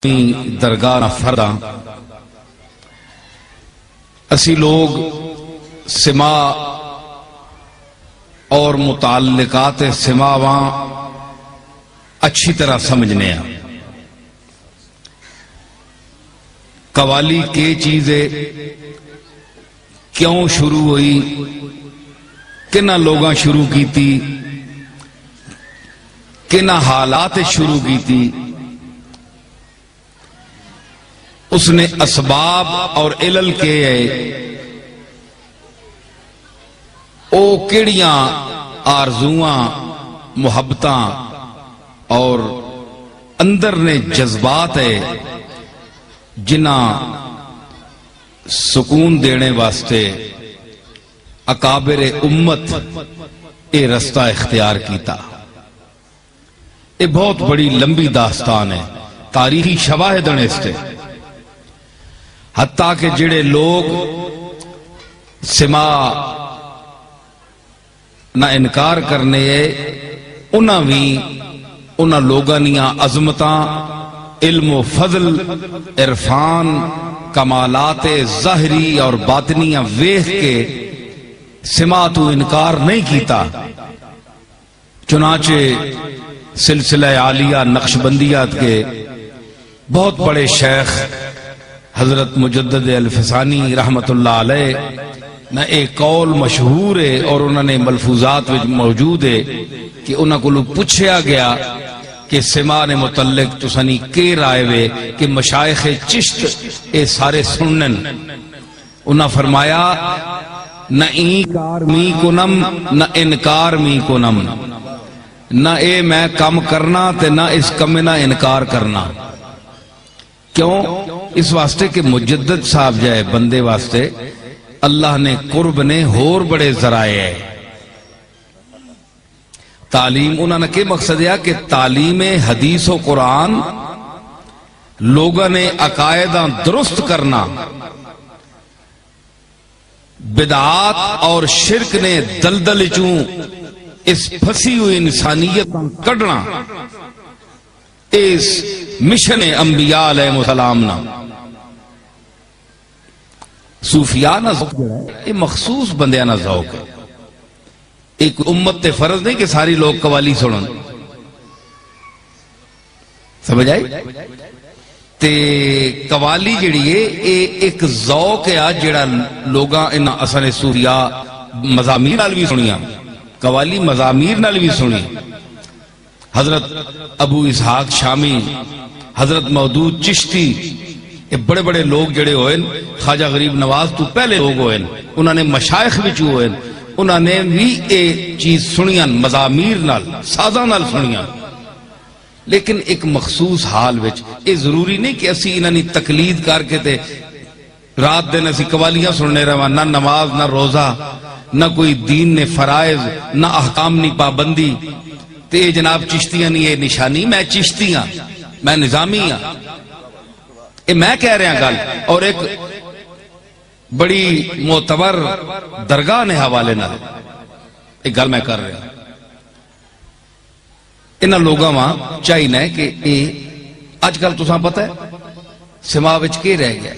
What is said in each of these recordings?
درگاہ فردا اسی لوگ سما اور متعلقات سماواں اچھی طرح سمجھنے ہیں۔ قوالی کی چیزیں کیوں شروع ہوئی، کنہ لوگاں شروع کی تھی، کنہ حالات شروع کی تھی، اس نے اسباب اور علل کے او کیڑیاں آرزواں محبتاں اور اندر نے جذبات ہے جنہ سکون دینے واسطے اکابر امت اے رستہ اختیار کیتا۔ یہ بہت بڑی لمبی داستان ہے، تاریخی شواہد نے اس سے، حتیٰ کہ جڑے لوگ سما نہ انکار کرنے انہاں بھی انہاں لوگاں نیاں عظمتاں، علم و فضل، عرفان، کمالات ظاہری اور باطنیاں ویکھ کے سما تو انکار نہیں کیتا۔ چنانچہ سلسلہ عالیہ نقشبندیات کے بہت بڑے شیخ حضرت مجدد الفسانی رحمت اللہ علیہ نہ ایک قول مشہور ہے اور انہوں نے ملفوظات وچ موجود ہے کہ انہوں کو پوچھیا گیا کہ سما نے متعلق تسانی کے رائے وے کہ مشائخ چشت اے سارے سنن، انہوں فرمایا نہ انکار می کنم نہ انکار می کنم، نہ اے میں کم کرنا تے نہ اس کم نہ انکار کرنا۔ کیوں؟ اس واسطے کہ مجدد صاحب جائے بندے واسطے اللہ نے قرب نے ہور بڑے ذرائع ہے۔ تعلیم انہوں نے کہ مقصد ہے کہ تعلیم حدیث و قرآن لوگوں نے عقائداں درست کرنا، بدعات اور شرک نے دلدل چوں اس پھنسی ہوئی انسانیت کڈنا، اس مشن انبیاء علیہ السلام نا صوفیاء نا ذوق یہ مخصوص بندیاں نا ذوق ہے۔ ایک امت تے فرض نہیں کہ ساری لوگ قوالی سنن، سمجھ آئی؟ تے قوالی جڑی ہے ایک ذوق ہے جڑا لوگاں انہاں اصل صوفیاء مزامیر نال بھی سنیاں، قوالی مزامیر نال بھی سنی۔ حضرت ابو اسحاق شامی، حضرت مودود چشتی، یہ بڑے بڑے لوگ جڑے ہوئے، خواجہ غریب نواز تو پہلے لوگ ہوئے، انہوں نے مشائخ بھی چو ہوئے، انہوں نے بھی یہ چیز سنیاں مزامیر نال سازاں نال سنیاں، لیکن ایک مخصوص حال وچ۔ یہ ضروری نہیں کہ اسی انہوں نے تقلید کر کے تے رات دن اسی قوالیاں سننے رہا، نہ نماز نہ روزہ نہ کوئی دین نے فرائض نہ احکام نی پابندی تے جناب چشتیاں نہیں، یہ نشانی میں چشتی ہاں، میں نظامی ہاں، یہ میں کہہ رہا گل، اور ایک بڑی معتبر درگاہ نے حوالے نہ ایک گل میں کر رہا۔ انہاں لوگاں وہاں چاہیے کہ اج کل تساں پتہ ہے سما وچ کے رہ گیا،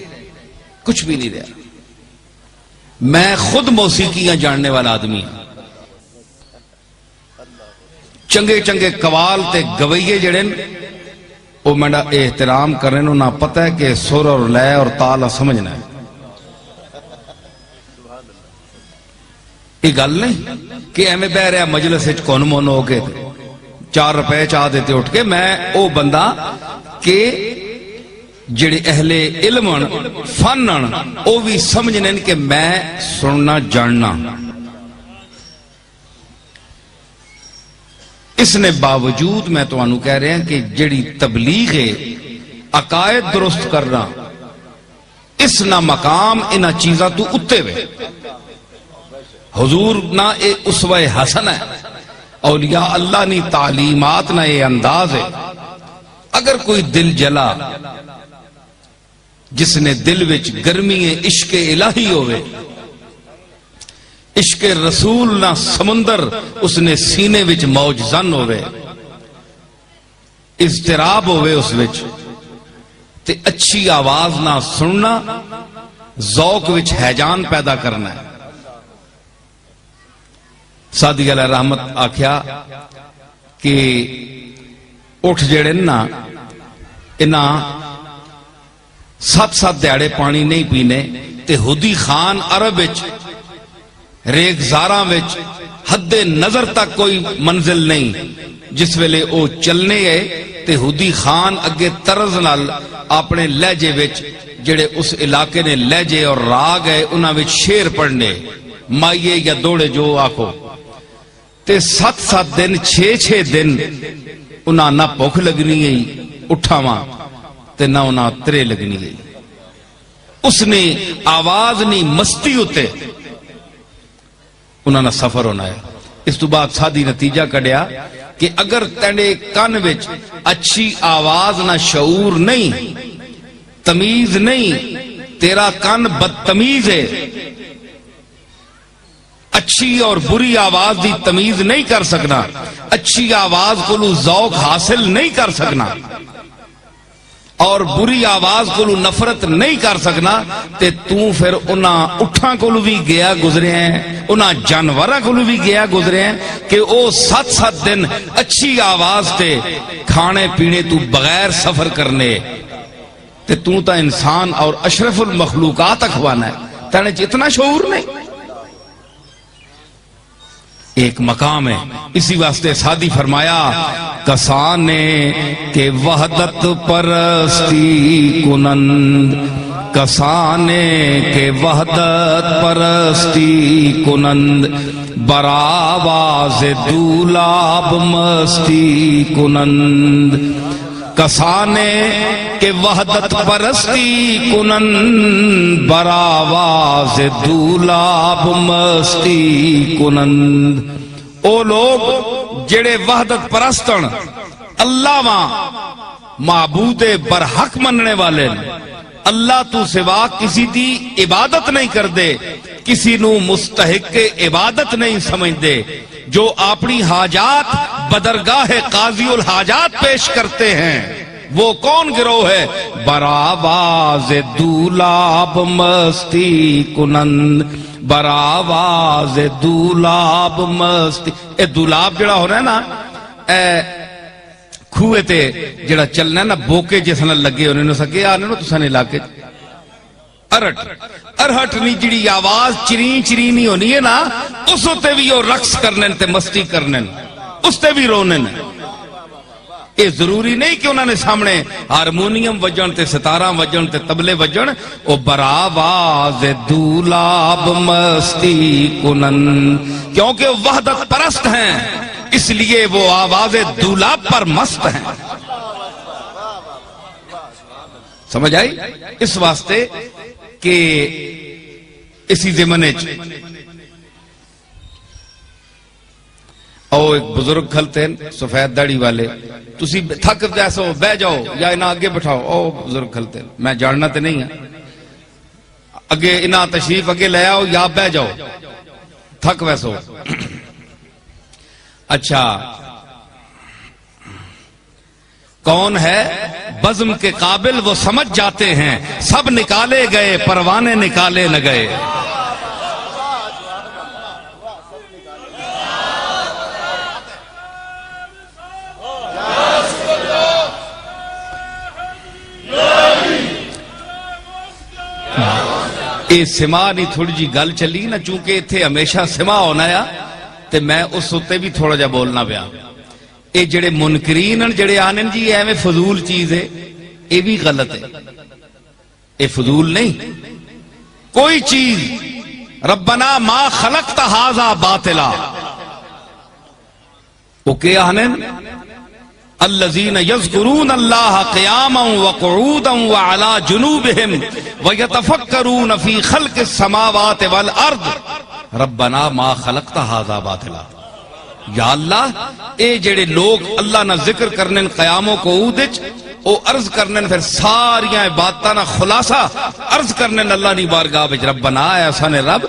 کچھ بھی نہیں رہا۔ میں خود موسیقیاں جاننے والا آدمی ہوں، چنگے چنگے قوال تے گویے جڑے وہ میرا احترام کرنے نہ پتہ ہے کہ سر اور لے اور تال سمجھنا ہے۔ یہ گل نہیں کہ ایویں بہ رہا مجلس وچ کون مون ہو کے 4 روپے چاہ دیتے اٹھ کے، میں او بندہ کہ جڑے اہل علم فن او بھی سمجھنے کہ میں سننا جاننا۔ اس نے باوجود میں تو انہوں کہہ رہے ہیں کہ جڑی تبلیغ ہے عقائد درست کرنا، اس نہ مقام انہ چیزاں تو اتے ہوئے۔ حضور نہ اے اسوہ حسن ہے، اولیاء اللہ نی تعلیمات نہ اے انداز ہے۔ اگر کوئی دل جلا جس نے دل وچ گرمی عشق الہی ہوئے، عشق رسول نہ سمندر اس نے سینے وچ موج زن ہوئے، اضطراب ہوئے اس وچ، تے اچھی آواز نہ سننا ذوق وچ ہیجان پیدا کرنا ہے. سادی علیہ رحمت آکھیا کہ اٹھ جڑے نا انہاں 7 دیہڑے پانی نہیں پینے تے ہدی خان عرب وچ ریگزاراں وچ حد نظر تک کوئی منزل نہیں. جس ویلے او چلنے گئے تے ہدی خان اگے طرز نال اپنے لہجے وچ جڑے اس علاقے نے لہجے اور راگ ہے انہاں وچ شعر پڑھنے مائیے یا دوڑے جو آکھو تے 7 دن 6 دن انہاں نہ بھوک لگنی گئی اٹھاواں تے نہ انہاں ترے لگنی گئی. اس نے آواز نہیں مستی ہوتے انہاں نہ سفر ہونا ہے. اس تو بعد سادی نتیجہ کڑیا کہ اگر تیرے کان وچ اچھی آواز نہ شعور نہیں تمیز نہیں تیرا کان بدتمیز ہے اچھی اور بری آواز دی تمیز نہیں کر سکنا اچھی آواز کو ذوق حاصل نہیں کر سکنا اور بری آواز کو نفرت نہیں کر سکنا تے تو پھر انہاں اٹھاں کو بھی گیا گزرے ہیں انہاں جانوراں کو بھی گیا گزرے ہیں کہ او 7 دن اچھی آواز تے کھانے پینے تو بغیر سفر کرنے تے تو تا انسان اور اشرف المخلوقات اخوانا ہے تانے اتنا شعور نہیں. ایک مقام ہے اسی واسطے سادی فرمایا کسانے کے وحدت پرستی کنند کسانے کے وحدت پرستی کنند برآواز دولاب مستی کنند کسانے کے وحدت پرستی کنند برآواز دولاب مستی کنند. او لوگ جڑے وحدت پرستن اللہ وہاں معبود برحق مننے والے اللہ تو سوا کسی دی عبادت نہیں کر دے کسی نو مستحق عبادت نہیں سمجھ دے جو اپنی حاجات بدرگاہ قاضی الحاجات پیش کرتے ہیں وہ کون گروہ ہے برآواز دولاب مستی کنند برآواز دولاب مستی. اے دولاب جڑا ہو رہا ہے نا اے کھوئے تے جڑا چلنا ہے نا بوکے جیسا لگے ہونے نو سکے آنے نو تسانے علاقے ارہٹ نہیں جڑی آواز چرین چرین نہیں ہونی ہے نا اس تے بھی وہ رقص کرنے تے مستی کرنے اس تے بھی رونے یہ ضروری نہیں کہ انہوں نے سامنے ہارمونیم وجن تے ستارہ وجن تے تبلے وجن او برآواز دولاب مستی کنن کیونکہ وحدت پرست ہیں اس لیے وہ آواز دولاب پر مست ہیں. سمجھ آئی؟ اس واسطے کہ اسی زمانے او ایک بزرگ کھلتے ہیں سفید داڑھی والے تسی تھک جیسو بہ جاؤ یا انہاں آگے بٹھاؤ او بزرگ کھلتے ہیں میں جاننا تے نہیں ہے اگے انہاں تشریف اگے لے آؤ یا بہ جاؤ تھک ویسو. اچھا کون ہے بزم کے قابل وہ سمجھ جاتے ہیں سب نکالے گئے پروانے نکالے نہ گئے. یہ سما نہیں تھوڑی جی گل چلی نا چونکہ اتنے ہمیشہ سما ہونا ہے تے میں اس اتے بھی تھوڑا جا بولنا پیا. یہ جڑے منکرین جڑے آنے جی ایویں فضول چیز ہے یہ بھی غلط ہے یہ فضول نہیں کوئی چیز ربنا ما خلقت ھذا باطلا وہ کیا آنے الذین یذکرون اللہ قیاما وقعودا وعلی جنوبہم ویتفکرون فی خلق السماوات والارض ربنا ما خلقت ھذا باطلا. یا اللہ اے جڑے لوگ اللہ نہ ذکر کرنے قیاموں کو اودچ او عرض کرنے پھر ساریاں عبادتاں نہ خلاصہ عرض کرنے اللہ نی بارگاہ وچ ربنا ایسا نے رب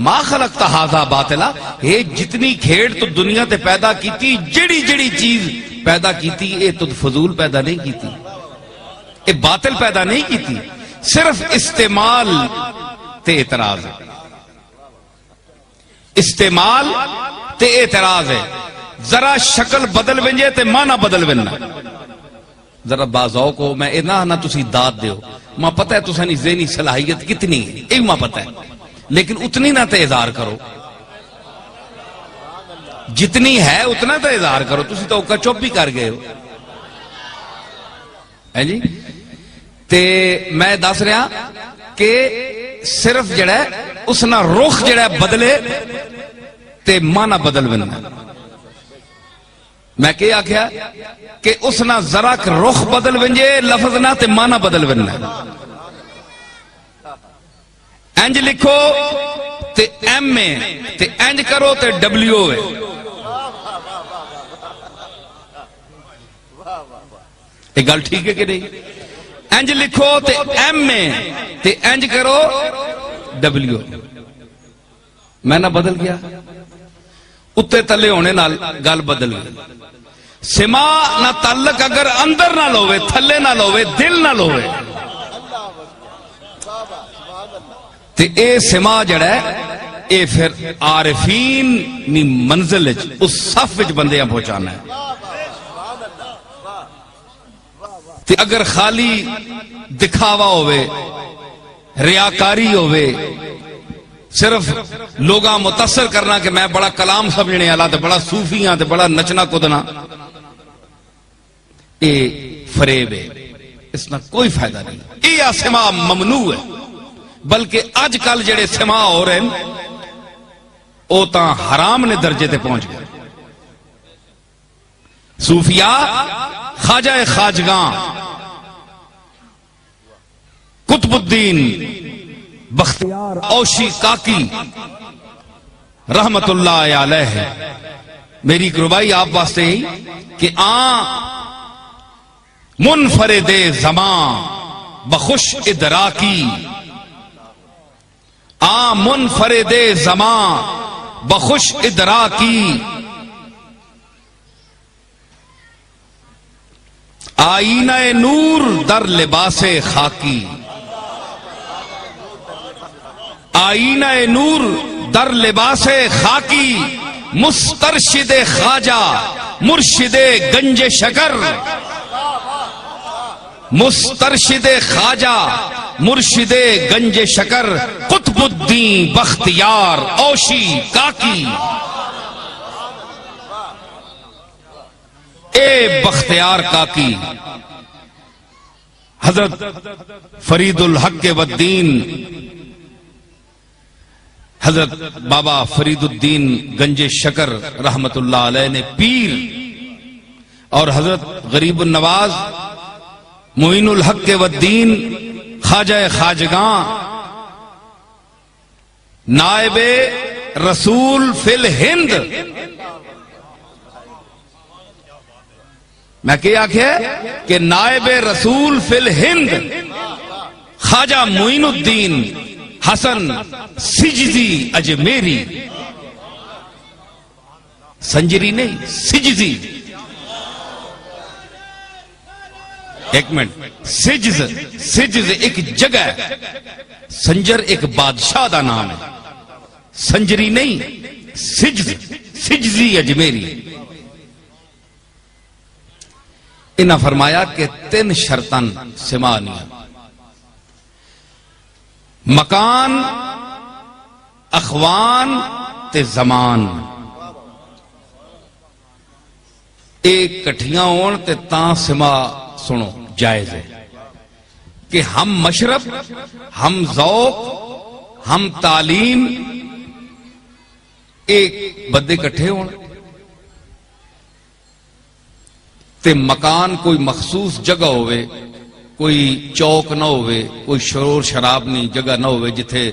ما خلقت ھذا باطلا اے جتنی کھیڑ تو دنیا تے پیدا کیتی جڑی جڑی چیز پیدا کیتی اے تو فضول پیدا نہیں کیتی یہ باطل پیدا نہیں کی تھی، صرف استعمال تے اعتراض ہے، استعمال تے اعتراض ہے. ذرا شکل بدل ونجے تے معنی بدل وننا. ذرا بازاؤ کو میں نہ تسی داد دیو، ماں پتہ ہے تسانی ذہنی صلاحیت کتنی ہے، ایک ماں پتہ ہے، لیکن اتنی نہ تے اظہار کرو، جتنی ہے اتنا تے اظہار کرو. تسی تو اوکا چپ بھی کر گئے ہو ہے جی. تے میں دس رہا کہ صرف جڑا ہے اس نہ رخ جڑا ہے بدلے تے معنی بدل بننا. میں کیا آکھیا کہ اس نہ ذرا رخ بدل ونجے لفظ نہ تے معنی بدل بننا. انج لکھو تے ایم اے تے انج کرو تے ڈبلیو اے. یہ گل ٹھیک ہے کہ نہیں؟ انج لکھو تے ایم اے تے انج کرو ڈبلیو. میں نہ بدل گیا، اتے تلے ہونے نال گل بدل گئی. سما نہ تعلق اگر اندر نہ لوے، تھلے نہ لوے، دل نہ لوے، تے اے سما جڑا ہے اے پھر عارفین نی منزل اس صف وچ بندیاں پہنچانا ہے. تے اگر خالی دکھاوا ہوئے، ریاکاری ہوئے، صرف لوگاں متاثر کرنا کہ میں بڑا کلام سمجھنے والا تے بڑا صوفی ہاں تے بڑا نچنا کودنا، اے فریب ہے، اس میں کوئی فائدہ نہیں. یہ سما ممنوع ہے، بلکہ اج کل جڑے سما ہو رہے ہیں او تاں حرام نے درجے تے پہنچ گئے. صوفیاء خواجہ خواجگاں قطب الدین بختیار اوشی کاکی رحمت اللہ علیہ، میری گروبائی آپ واسطے ہی کہ منفرد زمان بخوش ادراکی، منفرد زمان بخوش ادراکی، آئینہ نور در لباس خاکی، آئینہ نور در لباس خاکی، مسترشد خواجہ مرشد گنج شکر، مسترشد خواجہ مرشد گنج شکر، قطب الدین بختیار اوشی کاکی. اے بختیار کاکی، حضرت فرید الحق والدین، حضرت بابا فرید الدین گنج شکر رحمت اللہ علیہ نے پیر، اور حضرت غریب النواز معین الحق والدین خواجہ خواجگاں نائب رسول فی الہند. میں کیا کہ نائب رسول فی الہند خواجہ معین الدین حسن سجزی اجمیری، سنجری نہیں سجزی، ایک منٹ، سجز ایک جگہ ہے، سنجر ایک بادشاہ دا نام ہے، سنجری نہیں سجزی اجمیری. انہاں فرمایا کہ 3 شرطن سمانیاں: مکان، اخوان تے زمان. ایک کٹھیاں ہون تے تاں سما سنو جائز ہے کہ ہم مشرب، ہم ذوق، ہم تعلیم ایک بدے کٹھے ہون. تے مکان کوئی مخصوص جگہ ہوئے، کوئی چوک نہ ہوئے، کوئی شرور شراب نہیں جگہ نہ ہوئے جتھے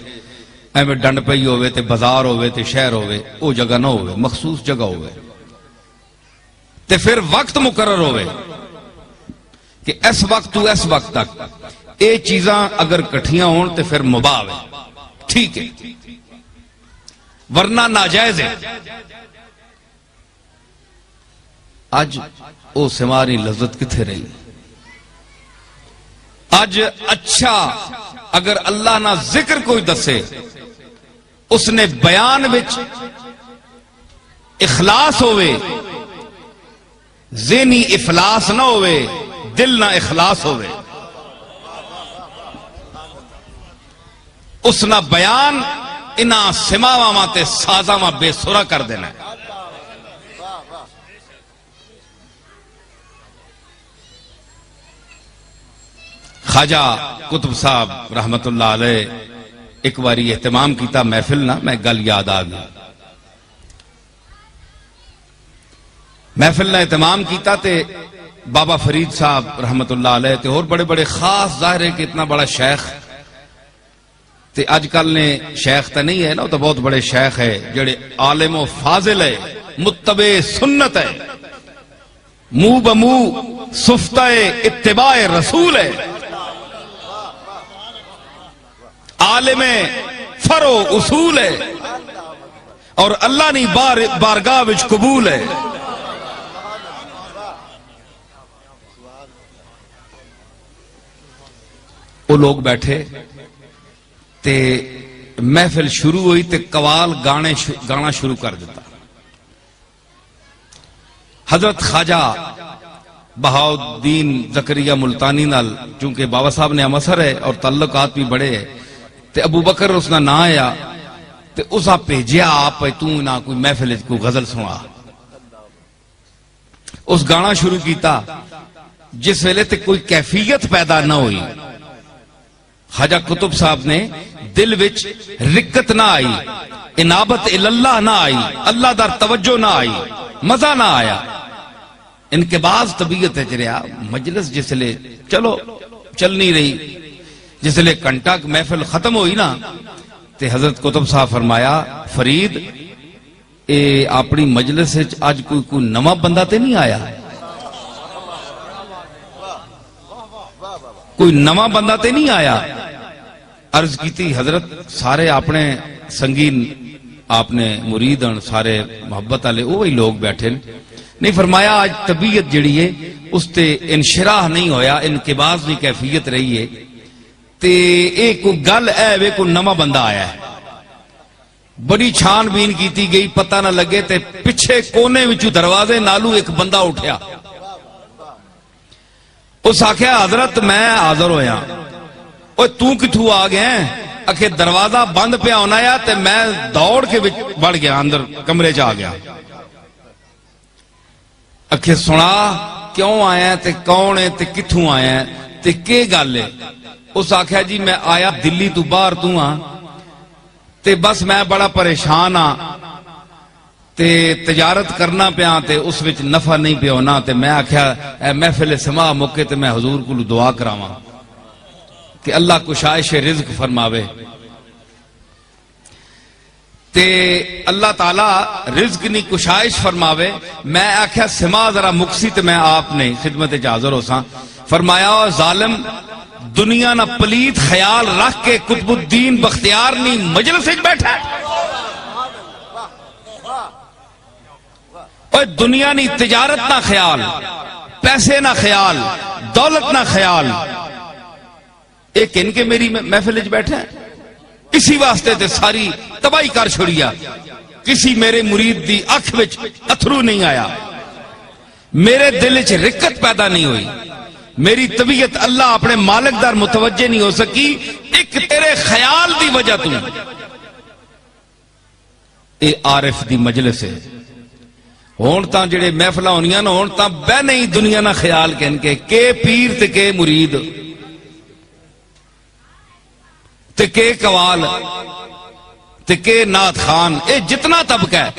ایویں ڈنڈ پئی ہوئے تے بازار ہوئے تے شہر ہوئے، وہ جگہ نہ ہوئے، مخصوص جگہ ہوئے. تے پھر وقت مقرر ہوئے کہ اس وقت تو اس وقت تک اے چیزاں اگر کٹھیاں ہون تے پھر مباح ہے، ٹھیک ہے، ورنہ ناجائز ہے. اج او سماری لذت کتھے رہی؟ اج اچھا اگر اللہ نہ ذکر کوئی دسے اس نے بیان وچ اخلاص ہوئے، ذہنی افلاس نہ ہوئے، دل نہ اخلاص ہوئے، اس نہ بیان انہاں سماواں تے سازاں بے سرا کر دینا ہے۔ خواجہ قطب صاحب رحمت اللہ علیہ ایک باری اہتمام کیتا محفل نہ، میں گل یاد آ گئی، محفل نے اہتمام کیتا تے بابا فرید صاحب رحمت اللہ علیہ تے اور بڑے بڑے خاص، ظاہر ہے کہ اتنا بڑا شیخ تے اج کل نے شیخ تے نہیں ہے نا، تو بہت بڑے شیخ ہے جڑے عالم و فاضل ہے، متبع سنت ہے، منہ بمنہ سفتہ اتباع رسول ہے، عالم فرو اصول ہے، اور اللہ نے بارگاہ وچ قبول ہے۔ وہ لوگ بیٹھے تے محفل شروع ہوئی تے قوال گانا شروع کر دیتا۔ حضرت خواجہ بہاؤالدین زکریا ملتانی نال چونکہ بابا صاحب نے امسر ہے اور تعلقات بھی بڑے ہیں تے ابو بکر اس نہ نہ آیا تے اسا بھیجیا آپ تو نہ کوئی محفل کو غزل سنا، اس گانا شروع کیتا جس ویلے تے کوئی کیفیت پیدا نہ ہوئی۔ خواجہ قطب صاحب نے دل وچ رکت نہ آئی، انابت اللہ نہ آئی، اللہ دار توجہ نہ آئی، مزہ نہ آیا، ان کے بعض طبیعت ہے چریا مجلس جس لئے چلو چل نہیں رہی، جس لئے گھنٹہ محفل ختم ہوئی نا تے حضرت قطب صاحب فرمایا فرید اے اپنی مجلس آج کوئی نواں بندہ تے نہیں آیا، کوئی نواں بندہ تے نہیں آیا۔ عرض کی تھی حضرت سارے اپنے سنگین آپ نے مریدن سارے محبت والے وہی لوگ بیٹھے نہیں، فرمایا آج طبیعت جڑی ہے اس تے انشراح نہیں ہویا، انقباض نہیں کیفیت رہی ہے تے ایک گل ہے وے کوئی نواں بندہ آیا ہے۔ بڑی چھان بین کیتی گئی، پتہ نہ لگے تے پچھے کونے وچوں دروازے نالو ایک بندہ اٹھیا، اس آکھیا حضرت میں حاضر ہویا۔ اوہ تو کتھوں آ گئے ہیں؟ اکھے دروازہ بند پہ ہونا یا تے میں دوڑ کے بڑھ گیا اندر کمرے جا گیا۔ اکھے سنا کیوں آیا ہے تے کون ہے تے کتھوں آیا ہے تے کے گل ہے؟ اس آکھیا جی میں آیا دلی تو باہر تو ہاں تے بس میں بڑا پریشان ہاں تے تجارت کرنا پیا تے اس وچ نفع نہیں پیا ہونا تے میں آکھیا محفل سما موقع تے میں حضور کو دعا کراواں کہ اللہ کشائش رزق فرماوے تے اللہ تعالی رزق نہیں کشائش فرماوے۔ میں آکھیا سما ذرا مکسی تے میں آپ نے خدمت حاضر ہو ساں۔ فرمایا ظالم دنیا نہ پلیت خیال رکھ کے قطب الدین بختیار نہیں مجلس وچ بیٹھا ہے، اور دنیا نہیں تجارت نہ خیال، پیسے نہ خیال، دولت نہ خیال، ایک ان کے میری محفل وچ بیٹھے ہیں، اسی واسطے تے ساری تباہی کر چھڑیا، کسی میرے مرید دی اکھ وچ اتھرو نہیں آیا، میرے دل وچ رکت پیدا نہیں ہوئی، میری طبیعت اللہ اپنے مالک دار متوجہ نہیں ہو سکی، ایک تیرے خیال دی وجہ تو۔ اے عارف دی مجلس ہے، ہون تاں جڑے محفلہ ہونیاں نا ہون تاں بے نہیں دنیا نہ خیال کہن کے پیر تے کے مرید تے کے قوال تے کے نعت خان، اے جتنا طبقہ ہے